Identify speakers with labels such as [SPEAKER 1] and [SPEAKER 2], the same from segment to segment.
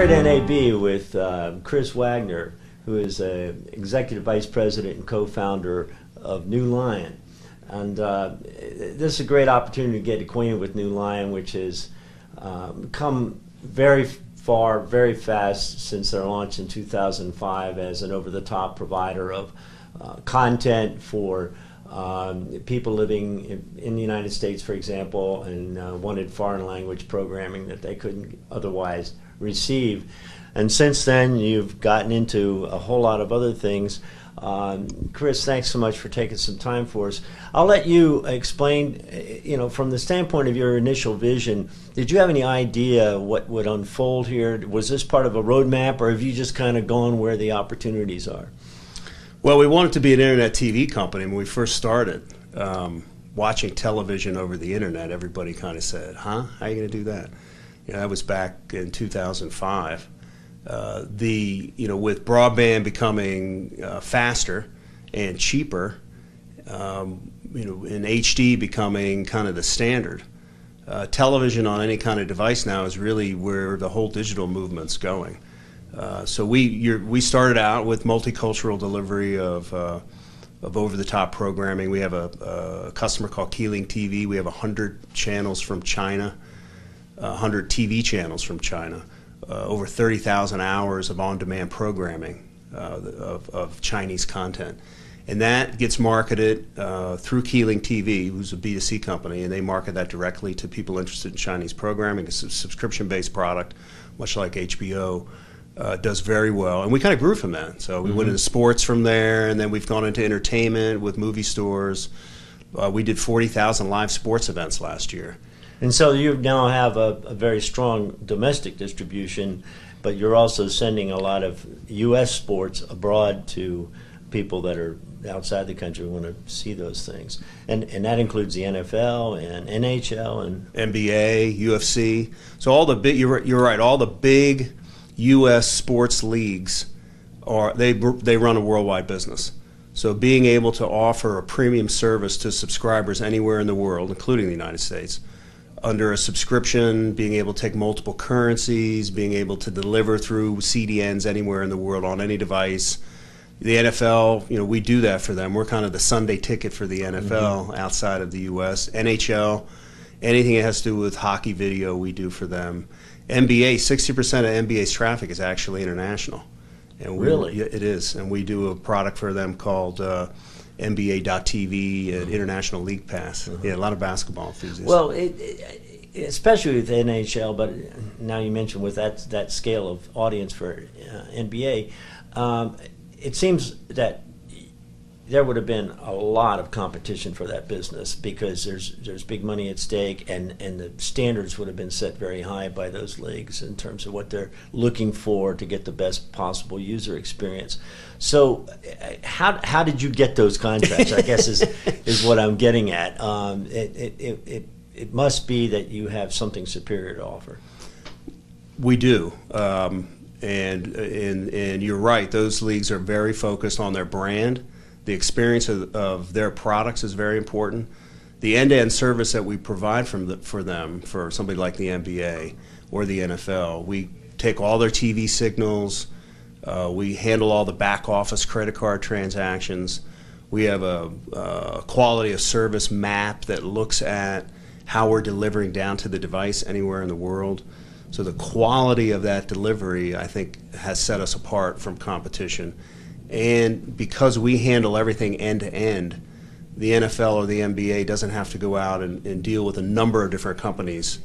[SPEAKER 1] at NAB with Chris Wagner, who is Executive Vice President and co-founder of NeuLion. And this is a great opportunity to get acquainted with NeuLion, which has come very far, very fast since their launch in 2005 as an over-the-top provider of content for people living in the United States, for example, and wanted foreign language programming that they couldn't otherwise receive. And since then, you've gotten into a whole lot of other things. Chris, thanks so much for taking some time for us. I'll let you explain, from the standpoint of your initial vision, did you have any idea what would unfold here? Was this part of a roadmap, or have you just kind of gone where the opportunities are?
[SPEAKER 2] Well, we wanted to be an internet TV company when we first started. Watching television over the internet, everybody kind of said, huh? How are you going to do that? That was back in 2005. With broadband becoming faster and cheaper, and HD becoming kind of the standard, television on any kind of device now is really where the whole digital movement's going. So we started out with multicultural delivery of over-the-top programming. We have a customer called Keeling TV. We have 100 channels from China, 100 TV channels from China. Over 30,000 hours of on-demand programming of Chinese content. And that gets marketed through Keeling TV, who's a B2C company, and they market that directly to people interested in Chinese programming. It's a subscription-based product, much like HBO, does very well. And we kind of grew from that. So we went into sports from there, and then we've gone into entertainment with movie stores. We did 40,000 live sports events last year.
[SPEAKER 1] And so you now have a very strong domestic distribution, but you're also sending a lot of U.S. sports abroad to people that are outside the country who want to see those things. And that includes the NFL and NHL and
[SPEAKER 2] NBA, UFC. So all the big, you're right, all the big U.S. sports leagues they run a worldwide business. So being able to offer a premium service to subscribers anywhere in the world, including the United States, under a subscription, being able to take multiple currencies, being able to deliver through CDNs anywhere in the world on any device. The NFL, we do that for them. We're kind of the Sunday ticket for the NFL outside of the U.S. NHL, anything that has to do with hockey video, we do for them. NBA, 60% of NBA's traffic is actually international. And
[SPEAKER 1] really?
[SPEAKER 2] It is. And we do a product for them called NBA.TV, International League Pass. Yeah, a lot of basketball enthusiasts.
[SPEAKER 1] Well, especially with NHL, but now you mentioned with that scale of audience for NBA, it seems that there would have been a lot of competition for that business because there's big money at stake, and the standards would have been set very high by those leagues in terms of what they're looking for to get the best possible user experience. So how did you get those contracts, I guess is what I'm getting at. It must be that you have something superior to offer.
[SPEAKER 2] We do. And you're right, those leagues are very focused on their brand. The experience of their products is very important. The end-to-end service that we provide for them, for somebody like the NBA or the NFL, we take all their TV signals, we handle all the back office credit card transactions. We have a quality of service map that looks at how we're delivering down to the device anywhere in the world. So the quality of that delivery, I think, has set us apart from competition. And because we handle everything end-to-end, the NFL or the NBA doesn't have to go out and deal with a number of different companies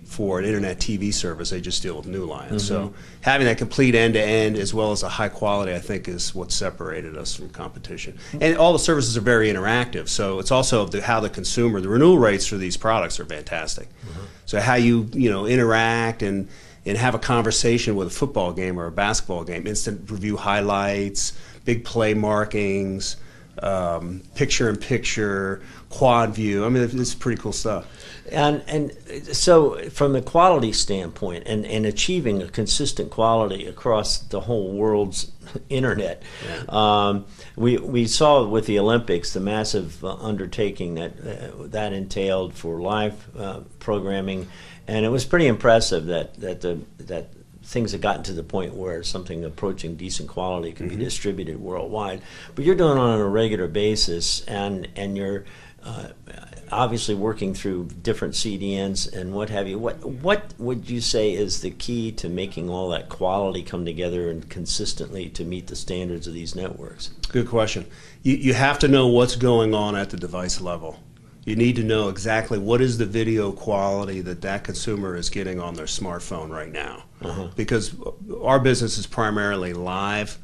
[SPEAKER 2] for an internet TV service. They just deal with NeuLion. So having that complete end-to-end as well as a high quality, I think, is what separated us from competition. And all the services are very interactive. So it's also how the consumer, the renewal rates for these products are fantastic. So how you interact and have a conversation with a football game or a basketball game, instant review highlights, big play markings, picture-in-picture, quad view. I mean, it's pretty cool stuff.
[SPEAKER 1] And so from the quality standpoint and achieving a consistent quality across the whole world's internet, we saw with the Olympics the massive undertaking that entailed for live programming, and it was pretty impressive that things have gotten to the point where something approaching decent quality can be distributed worldwide. But you're doing it on a regular basis, and you're obviously working through different CDNs and what have you. What would you say is the key to making all that quality come together and consistently to meet the standards of these networks?
[SPEAKER 2] Good question. You have to know what's going on at the device level. You need to know exactly what is the video quality that consumer is getting on their smartphone right now. Because our business is primarily live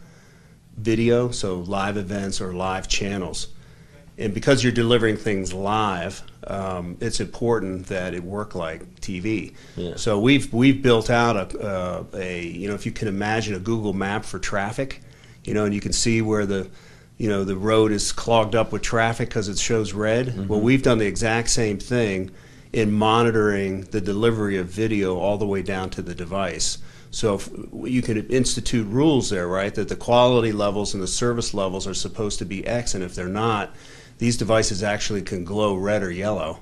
[SPEAKER 2] video, so live events or live channels. And because you're delivering things live, it's important that it work like TV.
[SPEAKER 1] Yeah.
[SPEAKER 2] So we've built out if you can imagine a Google map for traffic, and you can see where the road is clogged up with traffic because it shows red. Well, we've done the exact same thing in monitoring the delivery of video all the way down to the device. So you can institute rules there, right, that the quality levels and the service levels are supposed to be X, and if they're not, these devices actually can glow red or yellow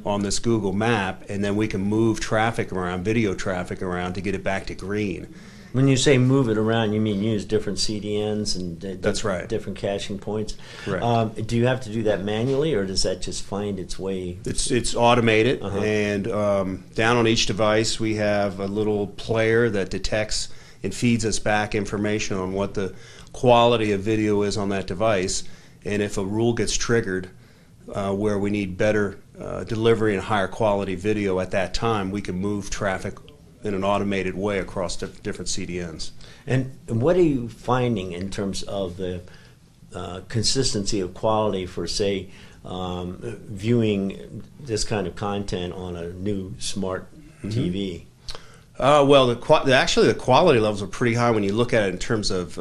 [SPEAKER 2] on this Google map, and then we can move traffic around, video traffic around, to get it back to green.
[SPEAKER 1] When you say move it around, you mean use different CDNs and
[SPEAKER 2] That's right.
[SPEAKER 1] different caching points?
[SPEAKER 2] Correct.
[SPEAKER 1] Do you have to do that manually, or does that just find its way?
[SPEAKER 2] It's automated, and down on each device we have a little player that detects and feeds us back information on what the quality of video is on that device. And if a rule gets triggered where we need better delivery and higher quality video at that time, we can move traffic in an automated way across different CDNs.
[SPEAKER 1] And what are you finding in terms of the consistency of quality for, say, viewing this kind of content on a new smart TV?
[SPEAKER 2] Well, actually the quality levels are pretty high when you look at it in terms of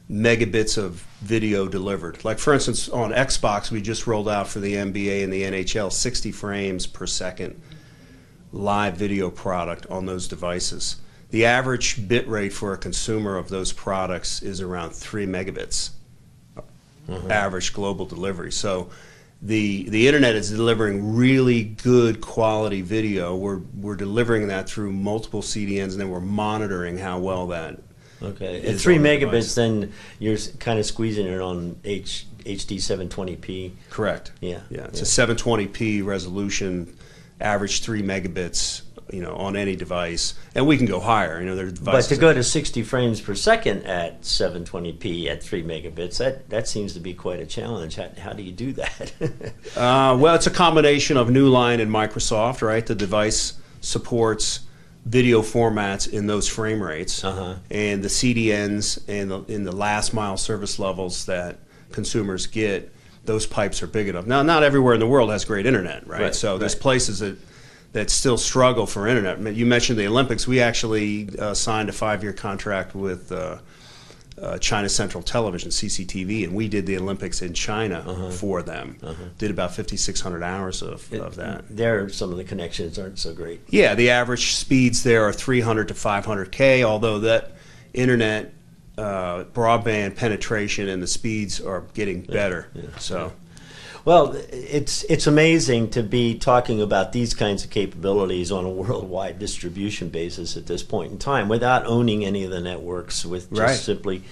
[SPEAKER 2] megabits of video delivered. Like, for instance, on Xbox, we just rolled out for the NBA and the NHL 60 frames per second live video product on those devices. The average bit rate for a consumer of those products is around 3 megabits, average global delivery. So the internet is delivering really good quality video. We're delivering that through multiple CDNs, and then we're monitoring how well that
[SPEAKER 1] Okay, at 3 megabits, then you're kind of squeezing it on HD 720p.
[SPEAKER 2] Correct.
[SPEAKER 1] Yeah.
[SPEAKER 2] It's a 720p resolution, average 3 megabits, on any device, and we can go higher. There are devices.
[SPEAKER 1] But to go to 60 frames per second at 720p at 3 megabits, that seems to be quite a challenge. How do you do that?
[SPEAKER 2] Well, it's a combination of NeuLion and Microsoft, right? The device supports video formats in those frame rates, and the CDNs and in the last mile service levels that consumers get, those pipes are big enough. Now, not everywhere in the world has great internet, right? So there's places that still struggle for internet. You mentioned the Olympics. We actually signed a 5-year contract with China Central Television, CCTV, and we did the Olympics in China for them. Did about 5,600 hours of that.
[SPEAKER 1] There, some of the connections aren't so great.
[SPEAKER 2] Yeah, the average speeds there are 300 to 500K, although that internet broadband penetration and the speeds are getting better.
[SPEAKER 1] Well, it's amazing to be talking about these kinds of capabilities on a worldwide distribution basis at this point in time without owning any of the networks, with just simply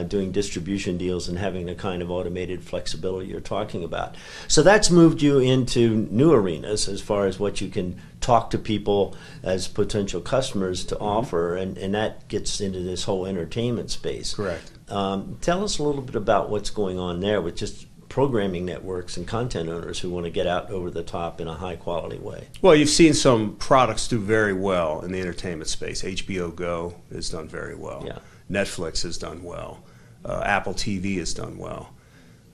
[SPEAKER 1] doing distribution deals and having the kind of automated flexibility you're talking about. So that's moved you into new arenas as far as what you can talk to people as potential customers to offer, and that gets into this whole entertainment space.
[SPEAKER 2] Correct.
[SPEAKER 1] Tell us a little bit about what's going on there with just programming networks and content owners who want to get out over the top in a high quality way.
[SPEAKER 2] Well, you've seen some products do very well in the entertainment space. HBO Go has done very well. Netflix has done well. Apple TV has done well.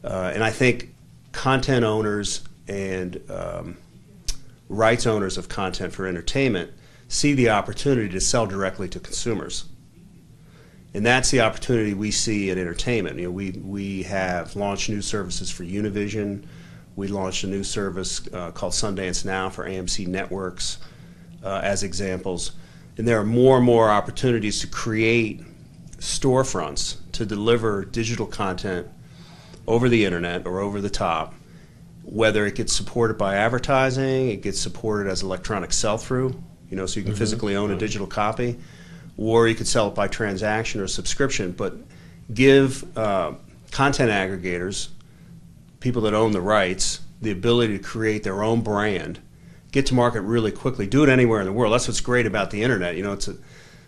[SPEAKER 2] And I think content owners and rights owners of content for entertainment see the opportunity to sell directly to consumers. And that's the opportunity we see in entertainment. We have launched new services for Univision. We launched a new service called Sundance Now for AMC Networks as examples. And there are more and more opportunities to create storefronts to deliver digital content over the internet or over the top, whether it gets supported by advertising, it gets supported as electronic sell-through, so you can physically own a digital copy, or you could sell it by transaction or subscription. But give content aggregators, people that own the rights, the ability to create their own brand, get to market really quickly, do it anywhere in the world. That's what's great about the internet. You know,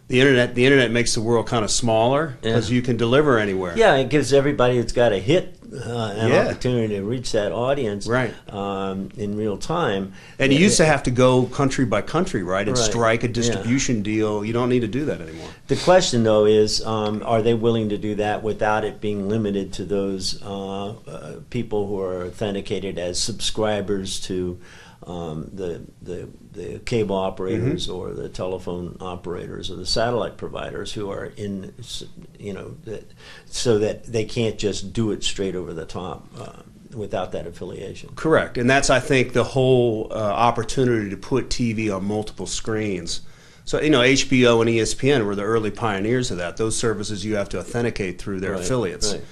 [SPEAKER 2] the internet makes the world kind of smaller because you can deliver anywhere.
[SPEAKER 1] Yeah, it gives everybody that's got a hit an opportunity to reach that audience in real time.
[SPEAKER 2] And you used to have to go country by country, right, and strike a distribution deal. You don't need to do that anymore.
[SPEAKER 1] The question, though, is are they willing to do that without it being limited to those people who are authenticated as subscribers to the cable operators or the telephone operators or the satellite providers who are in, so that they can't just do it straight over the top without that affiliation.
[SPEAKER 2] Correct, and that's, I think, the whole opportunity to put TV on multiple screens. So, HBO and ESPN were the early pioneers of that. Those services you have to authenticate through their affiliates. Right.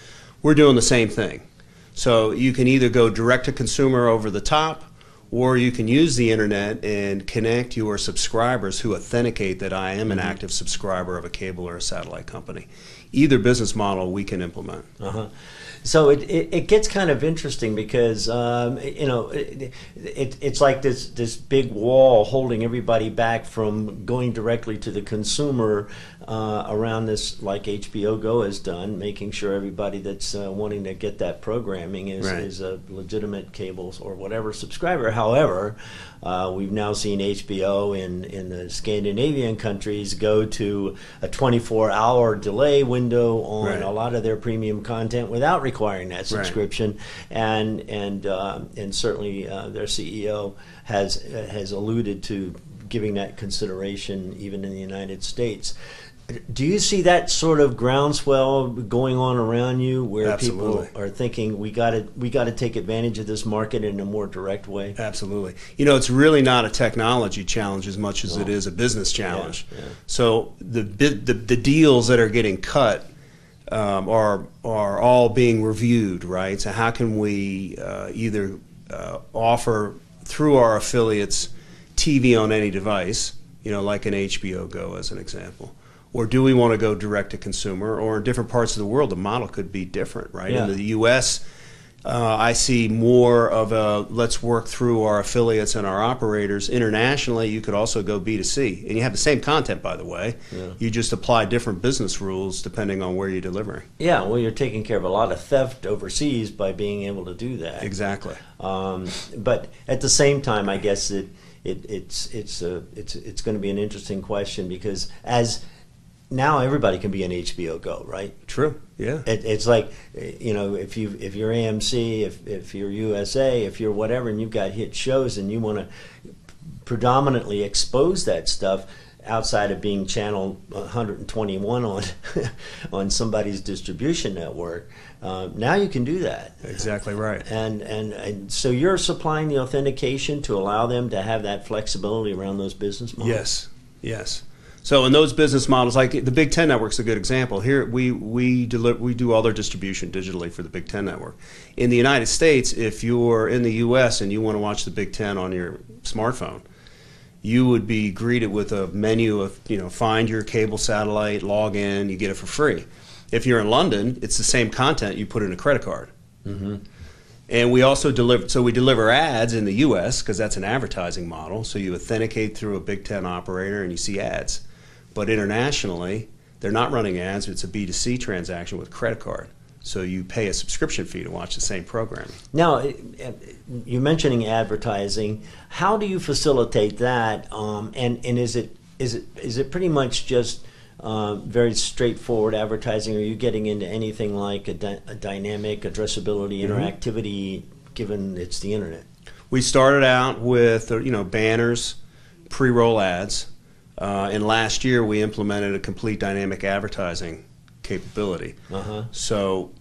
[SPEAKER 2] We're doing the same thing. So you can either go direct to consumer over the top, or you can use the internet and connect your subscribers who authenticate that I am an active subscriber of a cable or a satellite company. Either business model we can implement.
[SPEAKER 1] So it gets kind of interesting because it's like this big wall holding everybody back from going directly to the consumer around this, like HBO Go has done, making sure everybody that's wanting to get that programming is a legitimate cable or whatever subscriber. However, we've now seen HBO in the Scandinavian countries go to a 24-hour delay window on a lot of their premium content without requiring that subscription, and certainly their CEO has alluded to giving that consideration even in the United States. Do you see that sort of groundswell going on around you, where people are thinking we got to take advantage of this market in a more direct way?
[SPEAKER 2] Absolutely. It's really not a technology challenge as much as it is a business challenge. So the deals that are getting cut are all being reviewed, right? So how can we either offer through our affiliates TV on any device, like an HBO Go as an example? Or do we want to go direct to consumer? Or in different parts of the world, the model could be different, right? In the U.S., I see more of a let's work through our affiliates and our operators. Internationally, you could also go B2C. And you have the same content, by the way. You just apply different business rules depending on where you're delivering. Yeah,
[SPEAKER 1] well, you're taking care of a lot of theft overseas by being able to do that.
[SPEAKER 2] Exactly.
[SPEAKER 1] But at the same time, I guess it's going to be an interesting question, because now everybody can be an HBO Go, right?
[SPEAKER 2] True. Yeah.
[SPEAKER 1] It's like, if you're AMC, if you're USA, if you're whatever, and you've got hit shows and you want to predominantly expose that stuff outside of being channel 121 on somebody's distribution network, now you can do that.
[SPEAKER 2] Exactly right.
[SPEAKER 1] And so you're supplying the authentication to allow them to have that flexibility around those business models?
[SPEAKER 2] Yes. So in those business models, like the Big Ten Network's a good example. Here we do all their distribution digitally for the Big Ten Network. In the United States, if you're in the U.S. and you want to watch the Big Ten on your smartphone, you would be greeted with a menu of, find your cable satellite, log in, you get it for free. If you're in London, it's the same content, you put in a credit card. And we also deliver ads in the U.S. because that's an advertising model. So you authenticate through a Big Ten operator and you see ads. But internationally, they're not running ads. It's a B2C transaction with credit card. So you pay a subscription fee to watch the same programming.
[SPEAKER 1] Now, you're mentioning advertising. How do you facilitate that? And is it pretty much just very straightforward advertising? Are you getting into anything like a dynamic addressability, interactivity, given it's the internet?
[SPEAKER 2] We started out with banners, pre-roll ads, and last year we implemented a complete dynamic advertising capability. So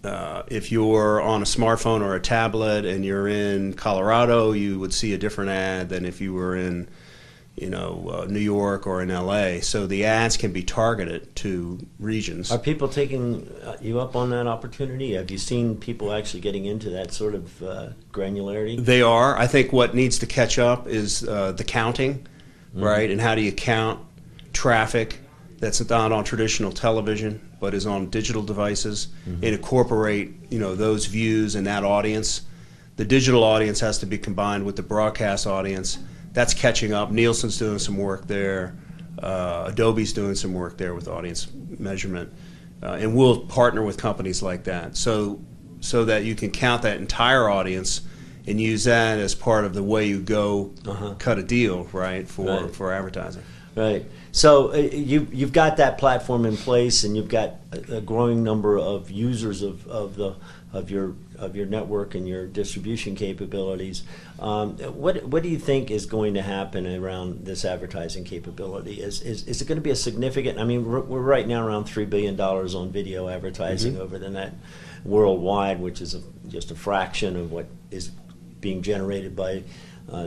[SPEAKER 2] if you're on a smartphone or a tablet and you're in Colorado, you would see a different ad than if you were in New York or in LA. So the ads can be targeted to regions.
[SPEAKER 1] Are people taking you up on that opportunity? Have you seen people actually getting into that sort of granularity?
[SPEAKER 2] They are. I think what needs to catch up is the counting, right? And how do you count traffic that's not on traditional television but is on digital devices, and incorporate, you know, those views and that audience. The digital audience has to be combined with the broadcast audience. That's catching up. Nielsen's doing some work there. Adobe's doing some work there with audience measurement. And we'll partner with companies like that so that you can count that entire audience and use that as part of the way you go cut a deal, right, for advertising.
[SPEAKER 1] Right. So you've got that platform in place, and you've got a growing number of users of your network and your distribution capabilities. What do you think is going to happen around this advertising capability? Is it going to be a significant? I mean, we're right now around $3 billion on video advertising over the net worldwide, which is just a fraction of what is being generated by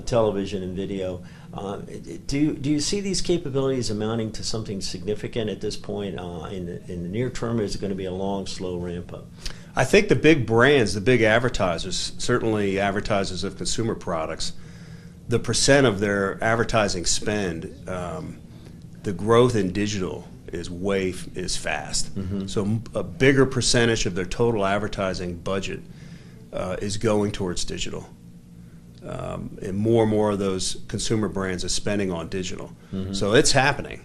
[SPEAKER 1] television and video. Do you see these capabilities amounting to something significant at this point in the near term, or is it going to be a long, slow ramp up?
[SPEAKER 2] I think the big brands, the big advertisers, certainly advertisers of consumer products, the percent of their advertising spend, the growth in digital is fast. So a bigger percentage of their total advertising budget is going towards digital. And more of those consumer brands are spending on digital. So it's happening.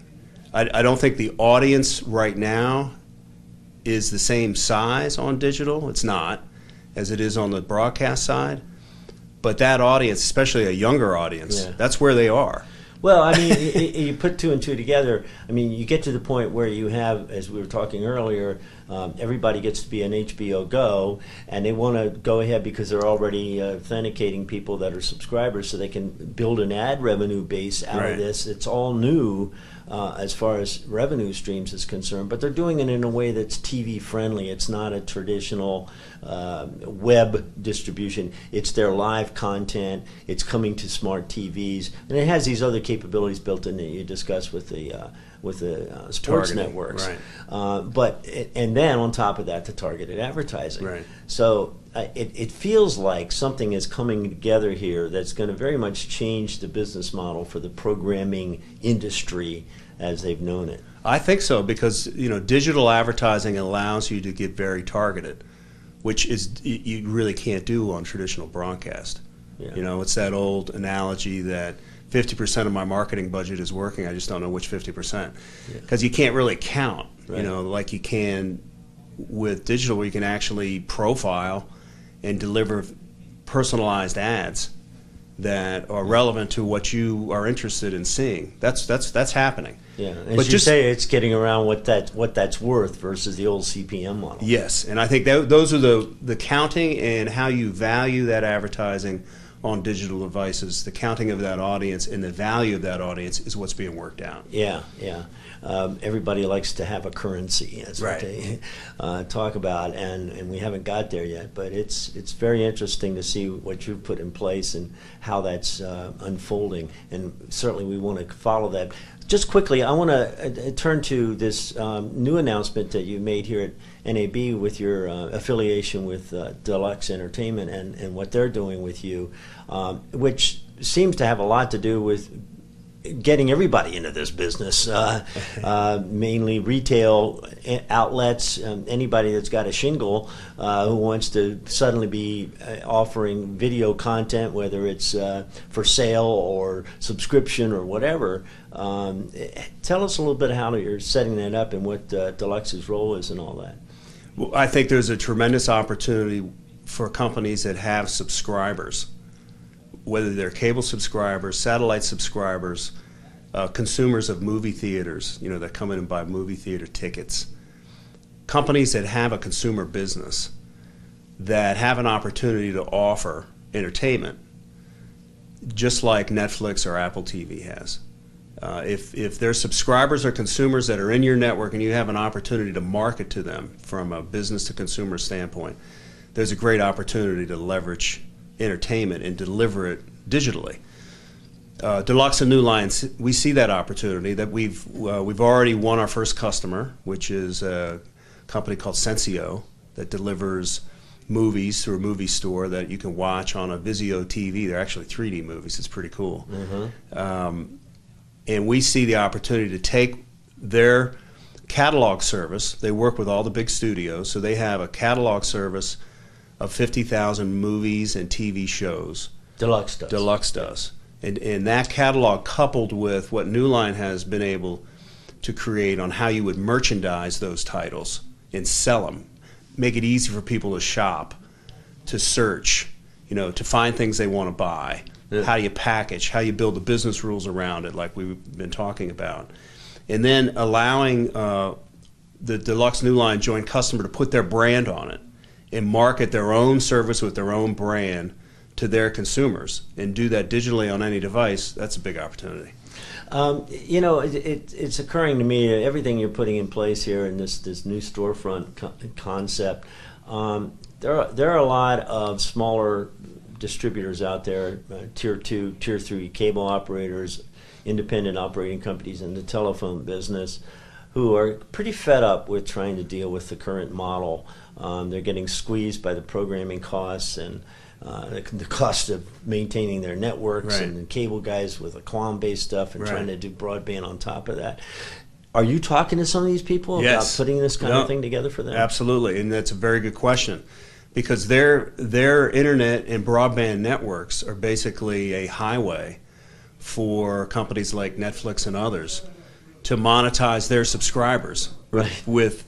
[SPEAKER 2] I don't think the audience right now is the same size on digital. It's not, as it is on the broadcast side. But that audience, especially a younger audience, that's where they are.
[SPEAKER 1] Well, I mean, you put two and two together. I mean, you get to the point where you have, as we were talking earlier, everybody gets to be an HBO Go, and they want to go ahead because they're already authenticating people that are subscribers, so they can build an ad revenue base out of this. It's all new as far as revenue streams is concerned, but they're doing it in a way that's TV friendly. It's not a traditional web distribution. It's their live content. It's coming to smart TVs, and it has these other capabilities built in that you discussed with the sports
[SPEAKER 2] Targeting,
[SPEAKER 1] networks.
[SPEAKER 2] right.
[SPEAKER 1] And then on top of that, the targeted advertising.
[SPEAKER 2] Right.
[SPEAKER 1] So it feels like something is coming together here that's going to very much change the business model for the programming industry as they've known it.
[SPEAKER 2] I think so, because, you know, digital advertising allows you to get very targeted, which is you really can't do on traditional broadcast. You know, it's that old analogy that 50% of my marketing budget is working, I just don't know which 50%. Because you can't really count, you know, like you can with digital, where you can actually profile and deliver personalized ads that are relevant to what you are interested in seeing. That's happening.
[SPEAKER 1] Yeah, as you say, it's getting around what that's worth versus the old CPM model.
[SPEAKER 2] Yes, and I think those are the counting and how you value that advertising on digital devices. The counting of that audience and the value of that audience is what's being worked out.
[SPEAKER 1] Yeah. Everybody likes to have a currency, that's what they talk about, and we haven't got there yet. But it's very interesting to see what you've put in place and how that's unfolding, and certainly we want to follow that. Just quickly, I want to turn to this new announcement that you made here at NAB with your affiliation with Deluxe Entertainment and what they're doing with you, which seems to have a lot to do with getting everybody into this business, mainly retail outlets, anybody that's got a shingle who wants to suddenly be offering video content, whether it's for sale or subscription or whatever. Tell us a little bit how you're setting that up and what Deluxe's role is and all that.
[SPEAKER 2] Well, I think there's a tremendous opportunity for companies that have subscribers, whether they're cable subscribers, satellite subscribers, consumers of movie theaters, you know, that come in and buy movie theater tickets. Companies that have a consumer business that have an opportunity to offer entertainment, just like Netflix or Apple TV has. If their subscribers are consumers that are in your network and you have an opportunity to market to them from a business to consumer standpoint, there's a great opportunity to leverage entertainment and deliver it digitally. Deluxe and NeuLion, we see that opportunity. That we've already won our first customer, which is a company called Sensio that delivers movies through a movie store that you can watch on a Vizio TV. They're actually 3D movies. It's pretty cool. And we see the opportunity to take their catalog service. They work with all the big studios, so they have a catalog service of 50,000 movies and TV shows.
[SPEAKER 1] Deluxe does.
[SPEAKER 2] Deluxe does. And that catalog, coupled with what NeuLion has been able to create on how you would merchandise those titles and sell them, make it easy for people to shop, to search, to find things they want to buy.
[SPEAKER 1] Yeah.
[SPEAKER 2] How you package, how you build the business rules around it, like we've been talking about. And then allowing the Deluxe NeuLion joint customer to put their brand on it and market their own service with their own brand to their consumers and do that digitally on any device. That's a big opportunity.
[SPEAKER 1] It's occurring to me, everything you're putting in place here in this new storefront concept, there are a lot of smaller distributors out there, tier 2, tier 3 cable operators, independent operating companies in the telephone business, who are pretty fed up with trying to deal with the current model. They're getting squeezed by the programming costs and the cost of maintaining their networks,
[SPEAKER 2] right.
[SPEAKER 1] And the cable guys with the QAM-based stuff and
[SPEAKER 2] right.
[SPEAKER 1] trying to do broadband on top of that. Are you talking to some of these people
[SPEAKER 2] Yes.
[SPEAKER 1] about putting this kind of thing together for them?
[SPEAKER 2] Absolutely, and that's a very good question, because their internet and broadband networks are basically a highway for companies like Netflix and others to monetize their subscribers,
[SPEAKER 1] right.
[SPEAKER 2] with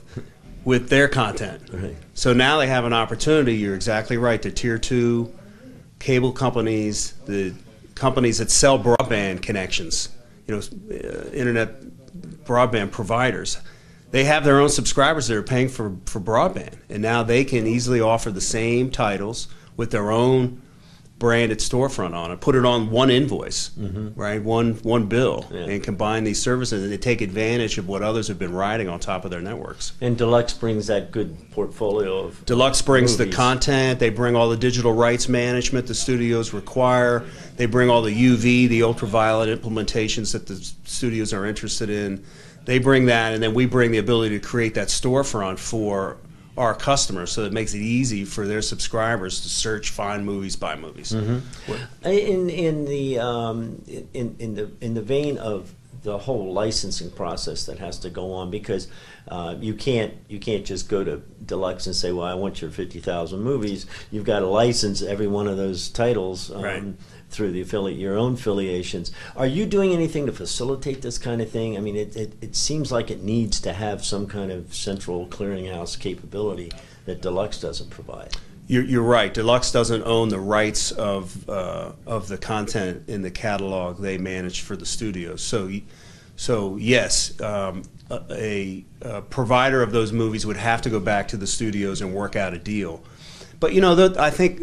[SPEAKER 2] their content.
[SPEAKER 1] Right.
[SPEAKER 2] So now they have an opportunity, you're exactly right, the tier 2 cable companies, the companies that sell broadband connections, internet broadband providers. They have their own subscribers that are paying for broadband, and now they can easily offer the same titles with their own branded storefront on it, put it on one invoice, right? One bill,
[SPEAKER 1] Yeah.
[SPEAKER 2] and combine these services, and they take advantage of what others have been riding on top of their networks.
[SPEAKER 1] And Deluxe brings that good portfolio of
[SPEAKER 2] Deluxe brings
[SPEAKER 1] movies.
[SPEAKER 2] the content, they bring all the digital rights management the studios require, they bring all the UV, the ultraviolet implementations that the studios are interested in. They bring that, and then we bring the ability to create that storefront for our customers, so it makes it easy for their subscribers to search, find movies, buy movies.
[SPEAKER 1] In the vein of the whole licensing process that has to go on, because you can't just go to Deluxe and say, well, I want your 50,000 movies. You've got to license every one of those titles
[SPEAKER 2] Right.
[SPEAKER 1] through your own affiliations. Are you doing anything to facilitate this kind of thing? I mean, it seems like it needs to have some kind of central clearinghouse capability that Deluxe doesn't provide.
[SPEAKER 2] You're right. Deluxe doesn't own the rights of the content in the catalog they manage for the studios. So yes, a provider of those movies would have to go back to the studios and work out a deal. But I think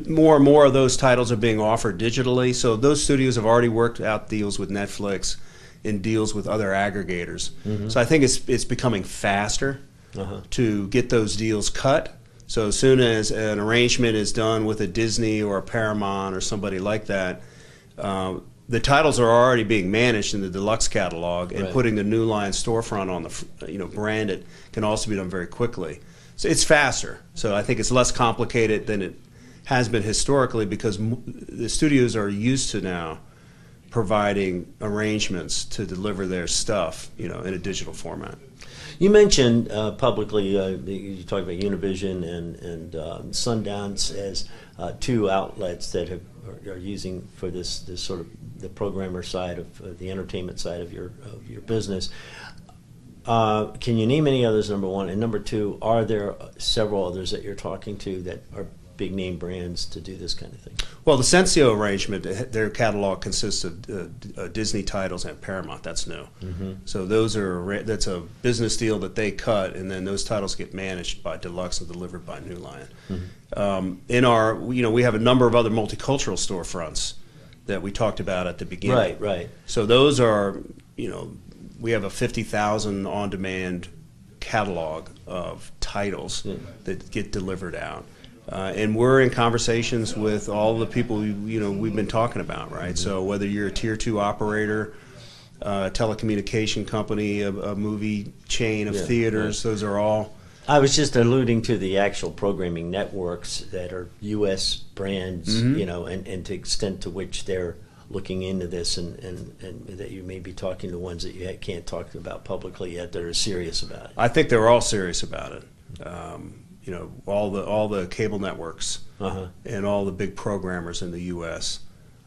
[SPEAKER 2] more and more of those titles are being offered digitally. So those studios have already worked out deals with Netflix and deals with other aggregators. So I think it's becoming faster to get those deals cut. So as soon as an arrangement is done with a Disney or a Paramount or somebody like that, the titles are already being managed in the Deluxe catalog, and
[SPEAKER 1] Right.
[SPEAKER 2] putting the NeuLion storefront on the branded can also be done very quickly. So it's faster. So I think it's less complicated than it has been historically, because the studios are used to now providing arrangements to deliver their stuff, in a digital format.
[SPEAKER 1] You mentioned publicly, you talked about Univision and Sundance as two outlets that are using for this sort of the programmer side of the entertainment side of your business. Can you name any others, number one? And number two, are there several others that you're talking to that are big name brands to do this kind of thing?
[SPEAKER 2] Well, the Sensio arrangement, their catalog consists of Disney titles and Paramount. That's new. So that's a business deal that they cut, and then those titles get managed by Deluxe and delivered by NeuLion. We have a number of other multicultural storefronts that we talked about at the beginning.
[SPEAKER 1] Right.
[SPEAKER 2] So those are, we have a 50,000 on-demand catalog of titles that get delivered out. And we're in conversations with all the people we've been talking about, right? So whether you're a tier 2 operator, a telecommunication company, a movie chain of theaters, those are all.
[SPEAKER 1] I was just alluding to the actual programming networks that are U.S. brands, and to the extent to which they're looking into this, and that you may be talking to ones that you can't talk about publicly yet that are serious about it?
[SPEAKER 2] I think they're all serious about it. You know, all the cable networks and all the big programmers in the U.S.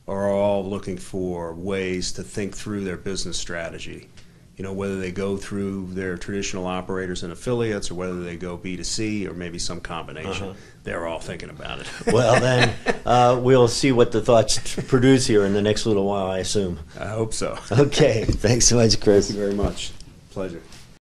[SPEAKER 2] are all looking for ways to think through their business strategy. You know, whether they go through their traditional operators and affiliates, or whether they go B2C, or maybe some combination. They're all thinking about it.
[SPEAKER 1] Well, then we'll see what the thoughts produce here in the next little while, I assume.
[SPEAKER 2] I hope so.
[SPEAKER 1] Okay. Thanks so much, Chris.
[SPEAKER 2] Thank you very much. Pleasure.